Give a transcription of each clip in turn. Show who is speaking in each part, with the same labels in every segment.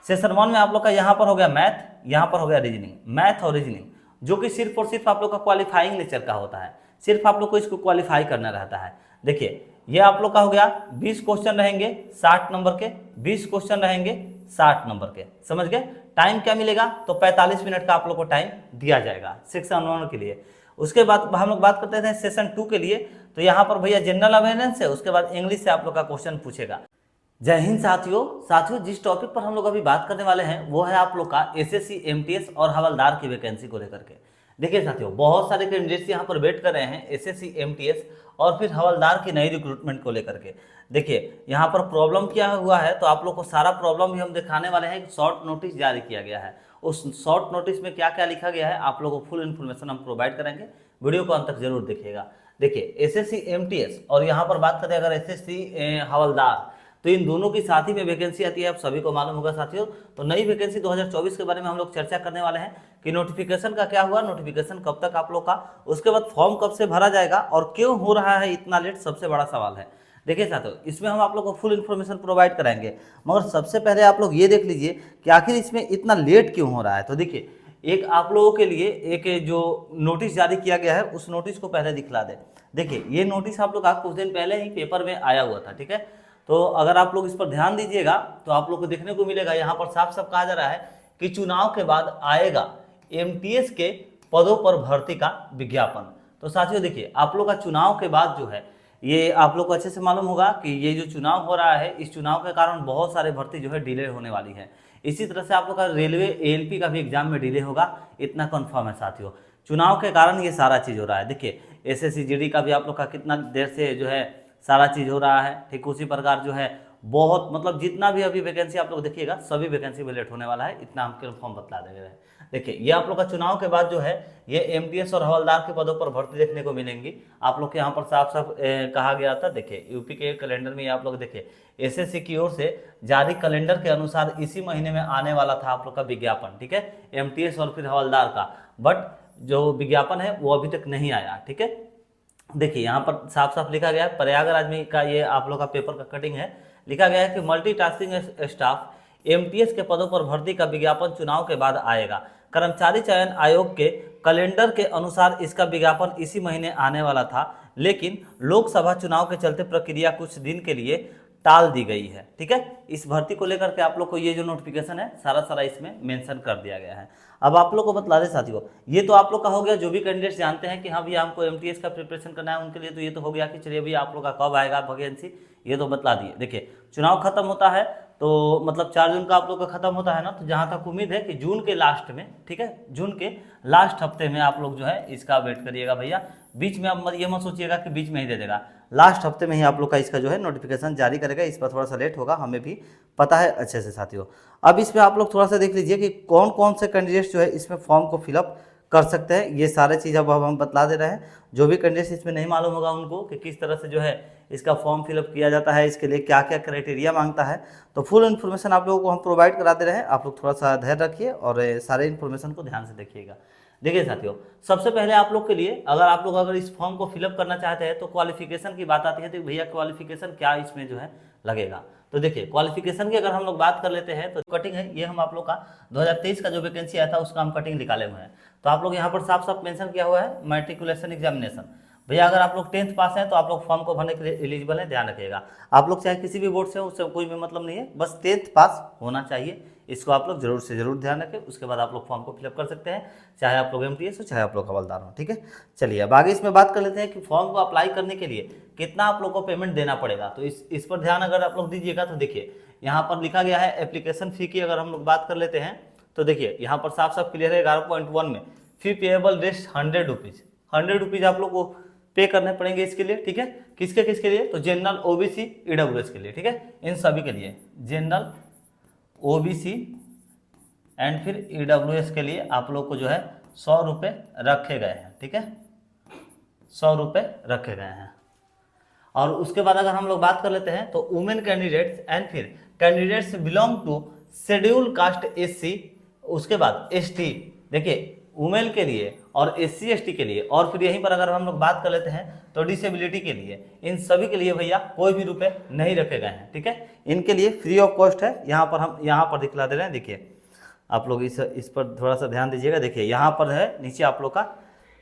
Speaker 1: Session 1 में आप लोग का यहाँ पर हो गया मैथ, यहाँ पर हो गया रीजनिंग, मैथ और रीजनिंग, जो कि सिर्फ और सिर्फ आप लोग का क्वालिफाइंग नेचर का होता है, सिर्फ आप लोग को इसको क्वालिफाई करना रहता है। देखिए ये आप लोग का हो गया 20 क्वेश्चन रहेंगे 60 नंबर के, 20 क्वेश्चन रहेंगे 60 नंबर के, समझ गए। टाइम क्या मिलेगा, तो 45 मिनट का आप लोग को टाइम दिया जाएगा सेक्शन 1 के लिए। उसके बाद हम लोग बात करते थे सेशन 2 के लिए, तो यहाँ पर भैया जनरल अवेयरनेस है, उसके बाद इंग्लिश से आप लोग का क्वेश्चन पूछेगा। जय हिंद साथियों जिस टॉपिक पर हम लोग अभी बात करने वाले हैं वो है आप लोग का एसएससी एमटीएस और हवलदार की वैकेंसी को लेकर के। देखिए साथियों, बहुत सारे कैंडिडेट्स यहाँ पर वेट कर रहे हैं एसएससी एमटीएस और फिर हवलदार की नई रिक्रूटमेंट को लेकर के। देखिए यहाँ पर प्रॉब्लम क्या हुआ है, तो आप लोग को सारा प्रॉब्लम भी हम दिखाने वाले हैं। शॉर्ट नोटिस जारी किया गया है, उस शॉर्ट नोटिस में क्या क्या लिखा गया है आप लोगों को फुल इन्फॉर्मेशन हम प्रोवाइड करेंगे, वीडियो को अंत तक जरूर देखिएगा। देखिए एसएससी एमटीएस और यहाँ पर बात करें अगर एसएससी हवलदार, तो इन दोनों की साथ ही में वैकेंसी आती है, आप सभी को मालूम होगा साथियों। तो नई वैकेंसी 2024 के बारे में हम लोग चर्चा करने वाले हैं कि नोटिफिकेशन का क्या हुआ, नोटिफिकेशन कब तक आप लोग का, उसके बाद फॉर्म कब से भरा जाएगा और क्यों हो रहा है इतना लेट, सबसे बड़ा सवाल है। देखिए साथियों, इसमें हम आप लोग को फुल इन्फॉर्मेशन प्रोवाइड कराएंगे, मगर सबसे पहले आप लोग ये देख लीजिए कि आखिर इसमें इतना लेट क्यों हो रहा है। तो देखिए एक आप लोगों के लिए एक जो नोटिस जारी किया गया है उस नोटिस को पहले दिखला दे। देखिए ये नोटिस आप लोग का कुछ दिन पहले ही पेपर में आया हुआ था, ठीक है। तो अगर आप लोग इस पर ध्यान दीजिएगा तो आप लोग को देखने को मिलेगा, यहाँ पर साफ साफ कहा जा रहा है कि चुनाव के बाद आएगा एमटीएस के पदों पर भर्ती का विज्ञापन। तो साथियों देखिए आप लोग का चुनाव के बाद जो है, ये आप लोग को अच्छे से मालूम होगा कि ये जो चुनाव हो रहा है, इस चुनाव के कारण बहुत सारे भर्ती जो है डिले होने वाली है। इसी तरह से आप लोग का रेलवे एएलपी का भी एग्जाम में डिले होगा, इतना कंफर्म है साथियों। चुनाव के कारण ये सारा चीज़ हो रहा है। देखिए एसएससी जीडी का भी आप लोग का कितना देर से जो है सारा चीज़ हो रहा है, ठीक उसी प्रकार जो है बहुत मतलब जितना भी अभी वैकेंसी आप लोग देखिएगा सभी वैकेंसी में लेट होने वाला है, इतना हम कंफर्म बतला दे रहे हैं। देखिए ये आप लोग का चुनाव के बाद जो है ये एमटीएस और हवलदार के पदों पर भर्ती देखने को मिलेंगी। आप लोग के यहाँ पर साफ साफ कहा गया था, देखिए यूपी के कैलेंडर में आप लोग देखिए एसएससी की ओर से जारी कैलेंडर के अनुसार इसी महीने में आने वाला था आप लोग का विज्ञापन, ठीक है, एमटीएस और फिर हवलदार का, बट जो विज्ञापन है वो अभी तक नहीं आया, ठीक है। देखिए यहाँ पर साफ साफ लिखा गया है, प्रयागराज में का ये आप लोग का पेपर का कटिंग है, लिखा गया है कि मल्टीटास्किंग स्टाफ एमटीएस के पदों पर भर्ती का विज्ञापन चुनाव के बाद आएगा। कर्मचारी चयन आयोग के कैलेंडर के अनुसार इसका विज्ञापन इसी महीने आने वाला था, लेकिन लोकसभा चुनाव के चलते प्रक्रिया कुछ दिन के लिए टाल दी गई है, ठीक है। इस भर्ती को लेकर के आप लोग को ये जो नोटिफिकेशन है सारा इसमें मेंशन कर दिया गया है। अब आप लोग को बतला दें साथियों, ये तो आप लोग का हो गया, जो भी कैंडिडेट्स जानते हैं कि हाँ भैया हमको एमटीएस का प्रिपरेशन करना है उनके लिए तो ये तो हो गया कि चलिए भैया आप लोग का कब आएगा वैकेंसी, ये तो बतला दिए। देखिए चुनाव खत्म होता है तो मतलब 4 जून का आप लोग का खत्म होता है ना, तो जहाँ तक उम्मीद है कि जून के लास्ट में, ठीक है, जून के लास्ट हफ्ते में आप लोग जो है इसका वेट करिएगा भैया। बीच में आप ये मत सोचिएगा कि बीच में ही दे देगा, लास्ट हफ्ते में ही आप लोग का इसका जो है नोटिफिकेशन जारी करेगा। इस पर थोड़ा सा लेट होगा, हमें भी पता है अच्छे से साथियों। अब इसमें आप लोग थोड़ा सा देख लीजिए कि कौन कौन से कैंडिडेट्स जो है इसमें फॉर्म को फिलअप कर सकते हैं, ये सारे चीज़ अब हम बतला दे रहे हैं। जो भी कैंडिडेट्स इसमें नहीं मालूम होगा उनको कि किस तरह से जो है इसका फॉर्म फिलअप किया जाता है, इसके लिए क्या क्या क्राइटेरिया मांगता है, तो फुल इन्फॉर्मेशन आप लोगों को हम प्रोवाइड करा दे रहे हैं। आप लोग थोड़ा सा धैर्य रखिए और सारे इन्फॉर्मेशन को ध्यान से देखिएगा। देखिए साथियों, सबसे पहले आप लोग के लिए अगर इस फॉर्म को फिलअप करना चाहते हैं तो क्वालिफिकेशन की बात आती है, तो भैया क्वालिफिकेशन क्या इसमें जो है लगेगा। तो देखिए क्वालिफिकेशन की अगर हम लोग बात कर लेते हैं तो कटिंग है, ये हम आप लोग का 2023 का जो वैकेंसी आया था उसका हम कटिंग निकाले हुए हैं। तो आप लोग यहाँ पर साफ साफ मेंशन किया हुआ है मैट्रिकुलेशन एग्जामिनेशन। भैया अगर आप लोग 10th पास हैं तो आप लोग फॉर्म को भरने के लिए एलिजिबल हैं, ध्यान रखिएगा। आप लोग चाहे किसी भी बोर्ड से हो, उससे कोई भी मतलब नहीं है, बस 10th पास होना चाहिए, इसको आप लोग जरूर से जरूर ध्यान रखें। उसके बाद आप लोग फॉर्म को फिलअप कर सकते हैं, चाहे आप लोग एमटीएस हो चाहे आप लोग हवलदार हो, ठीक है। चलिए अब आगे इसमें बात कर लेते हैं कि फॉर्म को अप्लाई करने के लिए कितना आप लोग को पेमेंट देना पड़ेगा। तो इस पर ध्यान अगर आप लोग दीजिएगा तो देखिए यहाँ पर लिखा गया है एप्लीकेशन फ़ी की अगर हम लोग बात कर लेते हैं तो देखिए यहाँ पर साफ साफ क्लियर है 11.1 में फी पेएबल रेस्ट 100 रुपीज़, 100 रुपीज़ आप लोग को पे करने पड़ेंगे इसके लिए, ठीक है। किसके लिए, तो जनरल ओबीसी ईडब्ल्यूएस के लिए, ठीक है, इन सभी के लिए, जनरल ओबीसी एंड फिर ईडब्ल्यूएस के लिए आप लोग को जो है 100 रुपये रखे गए हैं, ठीक है, 100 रुपये रखे गए हैं। और उसके बाद अगर हम लोग बात कर लेते हैं तो वुमेन कैंडिडेट्स एंड फिर candidates belong to schedule caste SC, उसके बाद एसटी। देखिए वुमेन के लिए और SC ST के लिए, और फिर यहीं पर अगर हम लोग बात कर लेते हैं तो डिसेबिलिटी के लिए, इन सभी के लिए भैया कोई भी रुपए नहीं रखे गए हैं। ठीक है, इनके लिए फ्री ऑफ कॉस्ट है। यहाँ पर हम यहाँ पर दिखला दे रहे हैं, देखिए आप लोग इस पर थोड़ा सा ध्यान दीजिएगा। देखिए यहाँ पर है नीचे आप लोग का,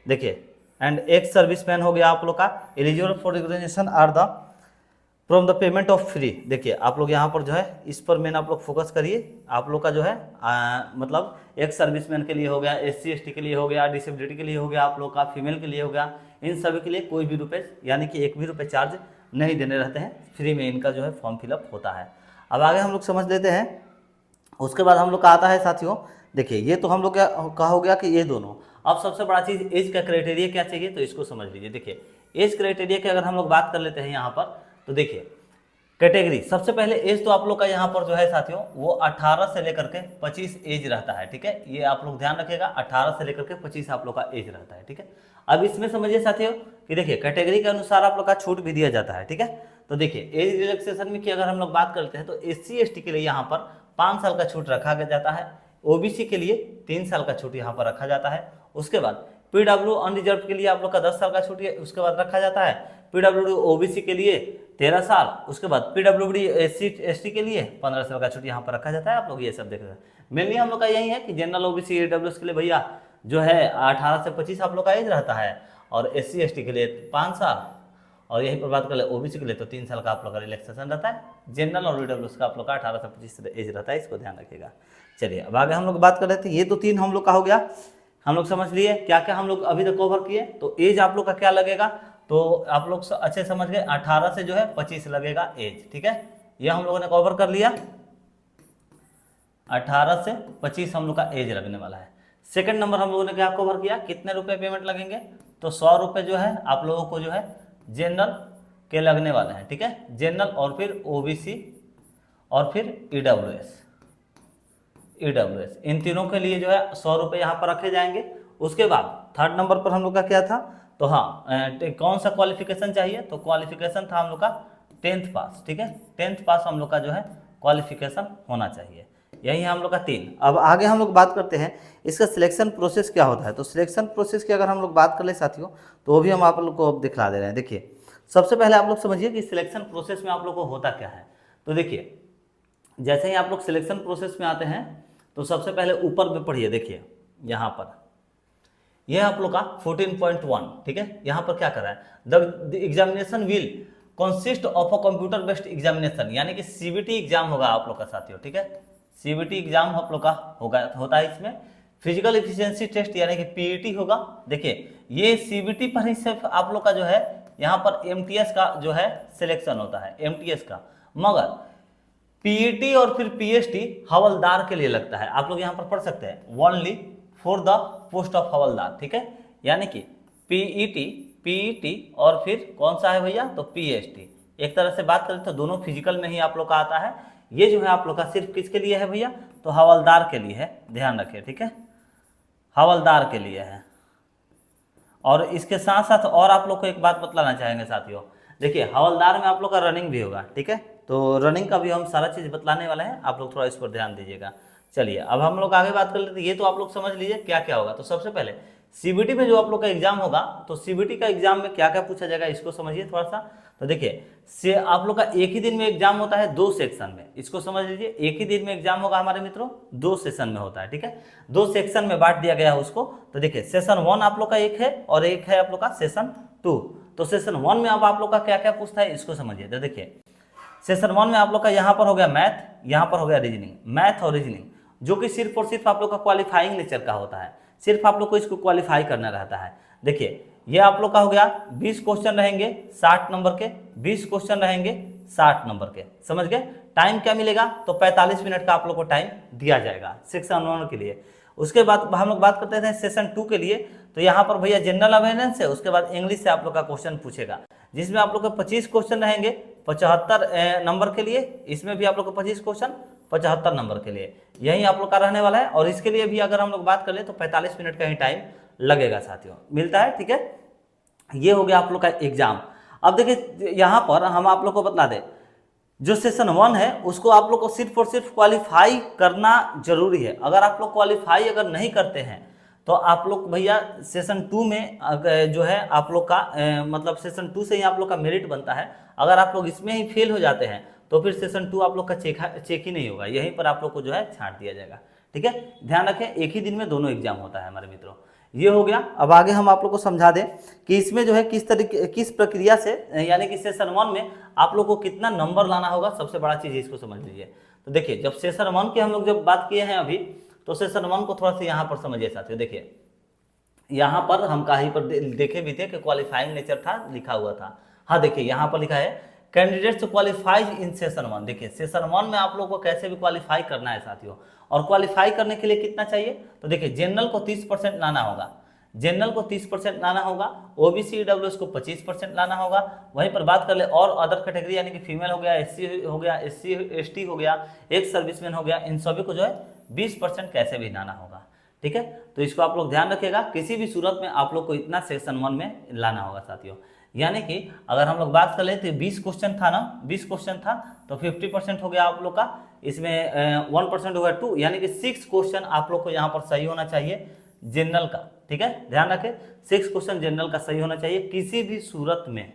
Speaker 1: देखिए एंड एक्स सर्विसमैन हो गया आप लोग का, eligible for recognition are the from the payment of free. देखिए आप लोग यहाँ पर जो है इस पर मेन आप लोग फोकस करिए। आप लोग का जो है मतलब एक्स सर्विसमैन के लिए हो गया, SC ST के लिए हो गया, डिसेबिलिटी के लिए हो गया, आप लोग का फीमेल के लिए हो गया, इन सभी के लिए कोई भी रुपये यानी कि 1 भी रुपये चार्ज नहीं देने रहते हैं, फ्री में इनका जो है फॉर्म फिलअप होता है। अब आगे हम लोग समझ लेते हैं। उसके बाद हम लोग का आता है साथियों, देखिए ये तो हम लोग का हो गया कि ये दोनों। अब सबसे बड़ा चीज़ एज का क्राइटेरिया क्या चाहिए, तो इसको समझ लीजिए। देखिए एज क्राइटेरिया की अगर हम लोग बात कर लेते हैं यहाँ पर, तो देखिए कैटेगरी, सबसे पहले एज तो आप लोग का यहाँ पर जो है साथियों वो 18 से लेकर के 25 एज रहता है। ठीक है, ये आप लोग ध्यान रखिएगा, 18 से लेकर के 25 आप लोग का एज रहता है। ठीक है, अब इसमें समझिए साथियों कि देखिए कैटेगरी के अनुसार आप लोग का छूट भी दिया जाता है। ठीक है, तो देखिए एज रिलैक्सेशन में की अगर हम लोग बात करते हैं तो SC ST के लिए यहाँ पर 5 साल का छूट रखा जाता है, OBC के लिए 3 साल का छूट यहाँ पर रखा जाता है। उसके बाद PW अनरिजर्व के लिए आप लोग का 10 साल का छूट उसके बाद रखा जाता है। PWD OBC के लिए 13 साल, उसके बाद PWD SC ST के लिए 15 साल का छूट यहाँ पर रखा जाता है। आप लोग ये सब देख रहे हैं, मेनली हम लोग का यही है कि जनरल OBC AWS के लिए भैया जो है 18 से 25 आप लोग का एज रहता है, और SC ST के लिए 5 साल, और यहीं पर बात कर ले OBC के लिए तो 3 साल का आप लोग का रिलैक्सेशन रहता है। जनरल और AWS का आप लोग का 18 से 25 एज रहता है, इसको ध्यान रखिएगा। चलिए अब आगे हम लोग बात कर रहे थे, ये तो 3 हम लोग का हो गया, हम लोग समझ लिए क्या क्या हम लोग अभी तक कवर किए। तो एज आप लोग का क्या लगेगा, तो आप लोग अच्छे समझ गए, 18 से जो है 25 लगेगा एज। ठीक है, ये हम लोगों ने कवर कर लिया, 18 से 25 हम लोग का एज लगने वाला है। सेकंड नंबर हम लोगों ने क्या कवर किया, कितने रुपए पेमेंट लगेंगे, तो 100 रुपये जो है आप लोगों को जो है जनरल के लगने वाले हैं। ठीक है, जनरल और फिर OBC और फिर EWS, इन तीनों के लिए जो है 100 रुपये यहाँ पर रखे जाएंगे। उसके बाद थर्ड नंबर पर हम लोग का क्या था, तो हाँ कौन सा क्वालिफिकेशन चाहिए, तो क्वालिफिकेशन था हम लोग का 10th पास। ठीक है, 10th पास हम लोग का जो है क्वालिफिकेशन होना चाहिए, यही है हम लोग का 3। अब आगे हम लोग बात करते हैं इसका सिलेक्शन प्रोसेस क्या होता है। तो सिलेक्शन प्रोसेस की अगर हम लोग बात कर ले साथियों, तो वो भी हम आप लोग को दिखला दे रहे हैं। देखिए सबसे पहले आप लोग समझिए कि सिलेक्शन प्रोसेस में आप लोग को होता क्या है। तो देखिए जैसे ही आप लोग सिलेक्शन प्रोसेस में आते हैं तो सबसे पहले ऊपर में पढ़िए, देखिए यहाँ पर यह आप लोग का 14.1। ठीक है, यहाँ पर क्या कर रहा है, the examination will consist of a computer based examination, यानी कि CBT एग्जाम होगा आप लोग का साथियों। ठीक है, CBT एग्जाम आप लोग का होता है। इसमें फिजिकल एफिशिएंसी टेस्ट यानी कि PET होगा। देखिए ये CBT पर ही सिर्फ आप लोग का जो है यहाँ पर MTS का जो है सिलेक्शन होता है, MTS का, मगर PET और फिर PST हवलदार के लिए लगता है। आप लोग यहाँ पर पढ़ सकते हैं, only for the post of havildar. ठीक है, यानी कि PET और फिर कौन सा है भैया, तो PST। एक तरह से बात करें तो दोनों फिजिकल में ही आप लोग का आता है। ये जो है आप लोग का सिर्फ किसके लिए है भैया, तो हवलदार के लिए है, ध्यान रखिए। ठीक है, हवलदार के लिए है। और इसके साथ साथ और आप लोग को एक बात बतलाना चाहेंगे साथियों, देखिए हवलदार में आप लोग का रनिंग भी होगा। ठीक है, तो रनिंग का भी हम सारा चीज़ बतलाने वाले हैं, आप लोग थोड़ा इस पर ध्यान दीजिएगा। चलिए अब हम लोग आगे बात कर लेते हैं। ये तो आप लोग समझ लीजिए क्या क्या होगा। तो सबसे पहले CBT में जो आप लोग का एग्जाम होगा, तो CBT का एग्जाम में क्या क्या पूछा जाएगा इसको समझिए थोड़ा सा। तो देखिए आप लोग का एक ही दिन में एग्जाम होता है 2 सेक्शन में, इसको समझ लीजिए। एक ही दिन में एग्जाम होगा हमारे मित्रों, 2 सेशन में होता है। ठीक है, 2 सेक्शन में बांट दिया गया है उसको। तो देखिए सेशन 1 आप लोग का एक है और एक है आप लोग का सेशन 2। तो सेशन 1 में अब आप लोग का क्या क्या पूछता है इसको समझिए। तो देखिए सेशन 1 में आप लोग का यहाँ पर हो गया मैथ, यहाँ पर हो गया रीजनिंग, मैथ और रीजनिंग, जो कि सिर्फ और सिर्फ आप लोग का क्वालिफाइंग नेचर का होता है, सिर्फ आप लोग को इसको क्वालिफाई करना रहता है। देखिए ये आप लोग का हो गया 20 क्वेश्चन रहेंगे 60 नंबर के, 20 क्वेश्चन रहेंगे 60 नंबर के, समझ गए। टाइम क्या मिलेगा, तो 45 मिनट का आप लोग को टाइम दिया जाएगा सेक्शन 1 के लिए। उसके बाद हम लोग बात करते थे सेशन 2 के लिए। तो यहाँ पर भैया जनरल अवेयरनेस है, उसके बाद इंग्लिश से आप लोग का क्वेश्चन पूछेगा, जिसमें आप लोग के 25 क्वेश्चन रहेंगे 75 नंबर के लिए। इसमें भी आप लोग को 25 क्वेश्चन 75 नंबर के लिए, यही आप लोग का रहने वाला है। और इसके लिए भी अगर हम लोग बात कर ले तो 45 मिनट का ही टाइम लगेगा साथियों, मिलता है। ठीक है, ये हो गया आप लोग का एग्जाम। अब देखिए यहाँ पर हम आप लोग को बता दें, जो सेशन 1 है उसको आप लोग को सिर्फ और सिर्फ क्वालिफाई करना जरूरी है। अगर आप लोग क्वालिफाई अगर नहीं करते हैं तो आप लोग भैया सेशन 2 में जो है आप लोग का मतलब सेशन 2 से ही आप लोग का मेरिट बनता है। अगर आप लोग इसमें ही फेल हो जाते हैं तो फिर सेशन 2 आप लोग का चेक ही नहीं होगा, यहीं पर आप लोग को जो है छांट दिया जाएगा। ठीक है, ध्यान रखें एक ही दिन में दोनों एग्जाम होता है हमारे मित्रों। ये हो गया। अब आगे हम आप लोग को समझा दें कि इसमें जो है किस प्रक्रिया से यानी कि सेशन 1 में आप लोग को कितना नंबर लाना होगा, सबसे बड़ा चीज इसको समझ लीजिए। तो देखिए जब सेशन 1 की हम लोग जब बात किए हैं अभी, तो सेशन 1 को थोड़ा सा यहाँ पर समझिए साथियों। देखिए यहाँ पर हम कहीं पर देखे भी थे कि क्वालिफाइंग नेचर था, लिखा हुआ था। हाँ देखिए यहाँ पर लिखा है कैंडिडेट्स क्वालिफाइज इन सेशन 1। देखिए सेशन 1 में आप लोग को कैसे भी क्वालिफाई करना है साथियों, और क्वालिफाई करने के लिए कितना चाहिए, तो देखिए जनरल को 30% लाना होगा, जनरल को 30% लाना होगा, ओबीसी ईडब्ल्यूएस को 25% लाना होगा। वहीं पर बात कर ले और अदर कैटेगरी यानी कि फीमेल हो गया, एससी हो गया, एससी एसटी हो गया, एक सर्विसमैन हो गया, इन सभी को जो है 20% कैसे भी लाना होगा। ठीक है, तो इसको आप लोग ध्यान रखिएगा, किसी भी सूरत में आप लोग को इतना सेक्शन 1 में लाना होगा साथियों। यानी कि अगर हम लोग बात कर ले तो 20 क्वेश्चन था ना, 20 क्वेश्चन था तो 50% हो गया आप लोग का, इसमें 1% होगा 2, यानी कि 6 क्वेश्चन आप लोग को यहाँ पर सही होना चाहिए जनरल का। ठीक है, ध्यान रखें 6 क्वेश्चन जनरल का सही होना चाहिए किसी भी सूरत में।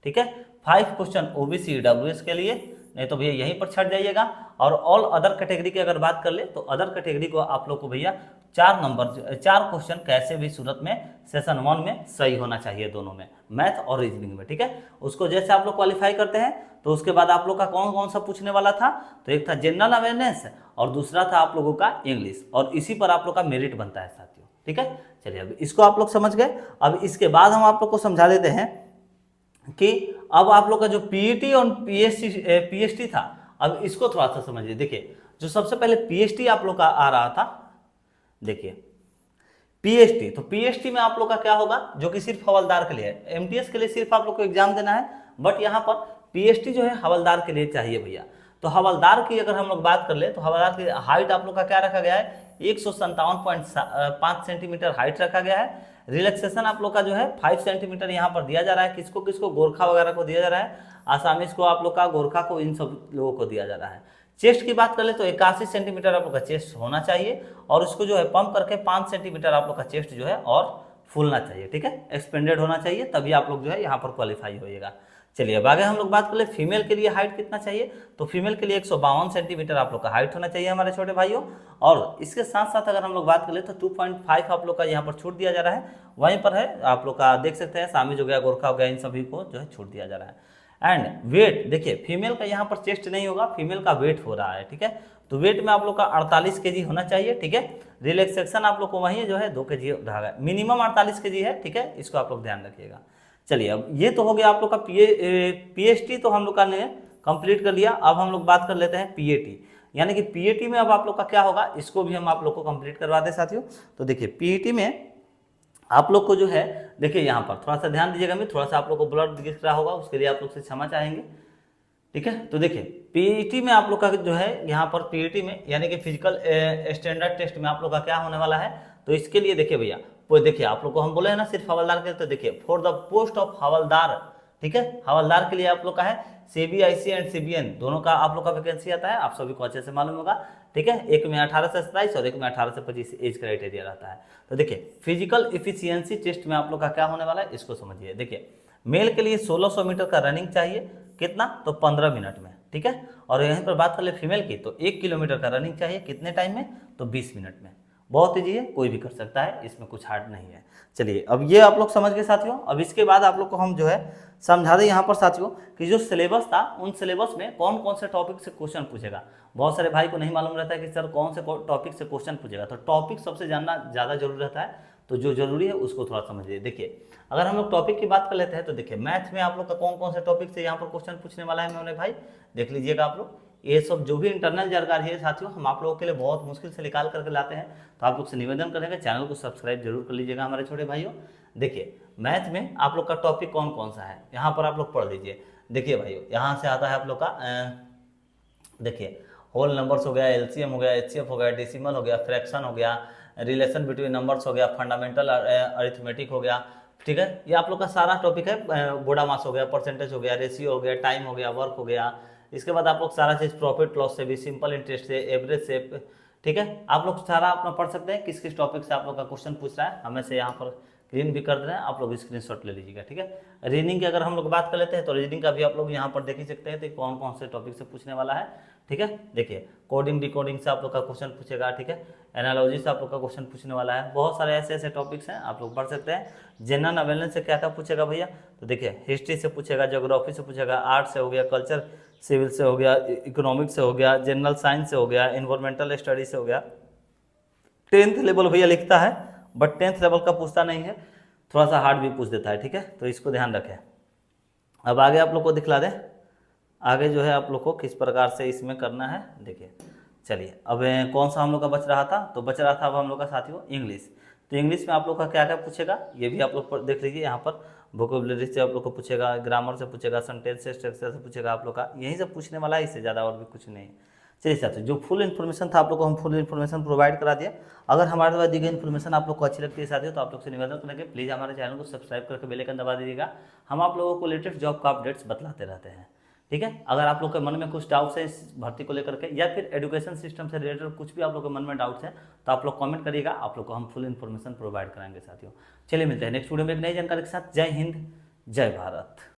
Speaker 1: ठीक है, 5 क्वेश्चन ओबीसी ईडब्ल्यूएस के लिए, नहीं तो भैया यहीं पर छट जाइएगा। और ऑल अदर कैटेगरी की अगर बात कर ले तो अदर कैटेगरी को आप लोग को भैया 4 क्वेश्चन कैसे भी सूरत में सेशन 1 में सही होना चाहिए, दोनों में, मैथ और रीजनिंग में। ठीक है, उसको जैसे आप लोग क्वालिफाई करते हैं तो उसके बाद आप लोग का कौन कौन सा पूछने वाला था, तो एक था जनरल अवेयरनेस और दूसरा था आप लोगों का इंग्लिश, और इसी पर आप लोग का मेरिट बनता है साथियों। ठीक है, चलिए अब इसको आप लोग समझ गए। अब इसके बाद हम आप लोग को समझा देते हैं कि अब आप लोग का जो पीईटी और पीएचडी था, अब इसको थोड़ा सा समझिए। देखिए जो सबसे पहले पीएचडी आप लोग का आ रहा था, देखिए पीएचडी, तो पीएचडी में आप लोग का क्या होगा, जो कि सिर्फ हवलदार के लिए है, एमटीएस के लिए सिर्फ आप लोग को एग्जाम देना है, बट यहाँ पर पीएचडी जो है हवलदार के लिए चाहिए भैया। तो हवलदार की अगर हम लोग बात कर ले तो हवलदार की हाइट आप लोग का क्या रखा गया है, 157.5 सेंटीमीटर हाइट रखा गया है। रिलैक्सेशन आप लोग का जो है 5 सेंटीमीटर यहाँ पर दिया जा रहा है, किसको किसको, गोरखा वगैरह को दिया जा रहा है, आसामीज को आप लोग का, गोरखा को, इन सब लोगों को दिया जा रहा है। चेस्ट की बात कर ले तो 81 सेंटीमीटर आप लोग का चेस्ट होना चाहिए, और उसको जो है पंप करके 5 सेंटीमीटर आप लोग का चेस्ट जो है और फूलना चाहिए। ठीक है, एक्सपेंडेड होना चाहिए, तभी आप लोग जो है यहाँ पर क्वालिफाई होइएगा। चलिए अब आगे हम लोग बात कर ले फीमेल के लिए हाइट कितना चाहिए, तो फीमेल के लिए 152 सेंटीमीटर आप लोग का हाइट होना चाहिए हमारे छोटे भाइयों। और इसके साथ साथ अगर हम लोग बात कर ले तो 2.5 आप लोग का यहाँ पर छूट दिया जा रहा है, वहीं पर है आप लोग का देख सकते हैं, सामीज हो गया, गोरखा हो गया, इन सभी को जो है छूट दिया जा रहा है। एंड वेट, देखिए फीमेल का यहाँ पर चेस्ट नहीं होगा, फीमेल का वेट हो रहा है। ठीक है, तो वेट में आप लोग का 48 केजी होना चाहिए। ठीक है, रिलैक्सेशन आप लोग को वहीं जो है 2 केजी रहा है, मिनिमम 48 केजी है। ठीक है, इसको आप लोग ध्यान रखिएगा। चलिए अब ये तो हो गया आप लोग का पीएचडी, तो हम लोग का ने कंप्लीट कर लिया। अब हम लोग बात कर लेते हैं पीएटी, यानी कि पीएटी में अब आप लोग का क्या होगा, इसको भी हम आप लोग को कंप्लीट करवा दें साथियों। तो देखिए पीएटी में आप लोग को जो है, देखिए यहाँ पर थोड़ा सा ध्यान दीजिएगा, मैं थोड़ा सा आप लोग को ब्लर दिख रहा होगा, उसके लिए आप लोग से क्षमा चाहेंगे। ठीक है, तो देखिए पीईटी में आप लोग का जो है यहाँ पर पीईटी में यानी कि फिजिकल स्टैंडर्ड टेस्ट में आप लोग का क्या होने वाला है, तो इसके लिए देखिए भैया, देखिए आप लोग को हम बोले हैं ना सिर्फ हवलदार के, तो देखिए for the post of havildar, ठीक है, हवलदार के लिए आप लोग का है सीबीआईसी एंड सीबीएन दोनों का आप लोग का वैकेंसी आता है, आप सभी को अच्छे से मालूम होगा। ठीक है, एक में 18 से 27 और एक में 18 से 25 एज क्राइटेरिया रहता है। तो देखिए फिजिकल इफिशियंसी टेस्ट में आप लोग का क्या होने वाला है, इसको समझिए। देखिए मेल के लिए 1600 मीटर का रनिंग चाहिए, कितना, तो 15 मिनट में। ठीक है, और यहीं पर बात कर ले फीमेल की, तो 1 किलोमीटर का रनिंग चाहिए, कितने टाइम में, तो 20 मिनट में। बहुत ईजी है, कोई भी कर सकता है, इसमें कुछ हार्ड नहीं है। चलिए अब ये आप लोग समझ गए साथियों। अब इसके बाद आप लोग को हम जो है समझा दें यहाँ पर साथियों कि जो सिलेबस था, उन सिलेबस में कौन कौन से टॉपिक से क्वेश्चन पूछेगा। बहुत सारे भाई को नहीं मालूम रहता है कि सर कौन से टॉपिक से क्वेश्चन पूछेगा, तो टॉपिक सबसे जानना ज़्यादा जरूरी रहता है, तो जो जरूरी है उसको थोड़ा समझिए। देखिए अगर हम लोग टॉपिक की बात कर लेते हैं तो देखिए मैथ में आप लोग का कौन कौन से टॉपिक से यहाँ पर क्वेश्चन पूछने वाला है मेरे भाई, देख लीजिएगा आप लोग। ये सब जो भी इंटरनल जानकारी है साथियों, हम आप लोगों के लिए बहुत मुश्किल से निकाल करके लाते हैं, तो आप लोग से निवेदन करेंगे चैनल को सब्सक्राइब जरूर कर लीजिएगा हमारे छोटे भाइयों। देखिए मैथ में आप लोग का टॉपिक कौन कौन सा है, यहाँ पर आप लोग पढ़ लीजिए। देखिए भाइयों यहाँ से आता है आप लोग का देखिए होल नंबर्स हो गया, एलसीएम हो गया, एचसीएफ हो गया, डेसिमल हो गया, फ्रैक्शन हो गया, रिलेशन बिटवीन नंबर्स हो गया, फंडामेंटल अरिथमेटिक हो गया। ठीक है, ये आप लोग का सारा टॉपिक है। बोडा मास हो गया, परसेंटेज हो गया, रेशियो हो गया, टाइम हो गया, वर्क हो गया। इसके बाद आप लोग सारा चीज़ प्रॉफिट लॉस से भी, सिंपल इंटरेस्ट से, एवरेज से, ठीक है, आप लोग सारा अपना पढ़ सकते हैं किस किस टॉपिक से आप लोग का क्वेश्चन पूछ रहा है, हमें से यहाँ पर ग्रीन भी कर दे रहे हैं, आप लोग स्क्रीनशॉट ले लीजिएगा। ठीक है, रीजनिंग की अगर हम लोग बात कर लेते हैं तो रीजनिंग का भी आप लोग यहाँ पर देख ही सकते हैं तो कौन कौन से टॉपिक से पूछने वाला है। ठीक है, देखिए कोडिंग डिकोडिंग से आप लोग का क्वेश्चन पूछेगा। ठीक है, एनालॉजी से आप लोग का क्वेश्चन पूछने वाला है, बहुत सारे ऐसे ऐसे टॉपिक्स हैं आप लोग पढ़ सकते हैं। जनरल अवेयरनेस से क्या क्या पूछेगा भैया, तो देखिए हिस्ट्री से पूछेगा, ज्योग्राफी से पूछेगा, आर्ट से हो गया, कल्चर सिविल से हो गया, इकोनॉमिक्स से हो गया, जनरल साइंस से हो गया, इन्वायरमेंटल स्टडी से हो गया। 10th लेवल भैया लिखता है बट 10th लेवल का पूछता नहीं है, थोड़ा सा हार्ड भी पूछ देता है। ठीक है, तो इसको ध्यान रखें। अब आगे आप लोग को दिखला दें, आगे जो है आप लोग को किस प्रकार से इसमें करना है। देखिए चलिए, अब कौन सा हम लोग का बच रहा था, तो बच रहा था अब हम लोग का साथियों इंग्लिश। तो इंग्लिश में आप लोग का क्या क्या पूछेगा ये भी आप लोग देख लीजिए। यहाँ पर वोकेबलरी से आप लोग को पूछेगा, ग्रामर से पूछेगा, सेंटेंस से, स्ट्रक्चर से पूछेगा आप लोग का, यही सब पूछने वाला है, इससे ज़्यादा और भी कुछ नहीं। चलिए साथियों, जो फुल इन्फॉर्मेशन था आप लोग को हम फुल इन्फॉर्मेशन प्रोवाइड करा दिया। अगर हमारे द्वारा दी गई इन्फॉर्मेशन आप लोग को अच्छी लगती है साथियों, तो आप लोग से निवेदन करेंगे प्लीज़ हमारे चैनल को सब्सक्राइब करके बेल आइकन दबा दीजिएगा। हम आप लोगों को लेटेस्ट जॉब का अपडेट्स बतलाते रहते हैं। ठीक है, अगर आप लोग के मन में कुछ डाउट्स है इस भर्ती को लेकर के या फिर एजुकेशन सिस्टम से रिलेटेड कुछ भी आप लोग के मन में डाउट्स हैं तो आप लोग कमेंट करिएगा, आप लोग को हम फुल इन्फॉर्मेशन प्रोवाइड कराएंगे साथियों। चलिए मिलते हैं नेक्स्ट वीडियो में एक नई जानकारी के साथ। जय हिंद, जय भारत।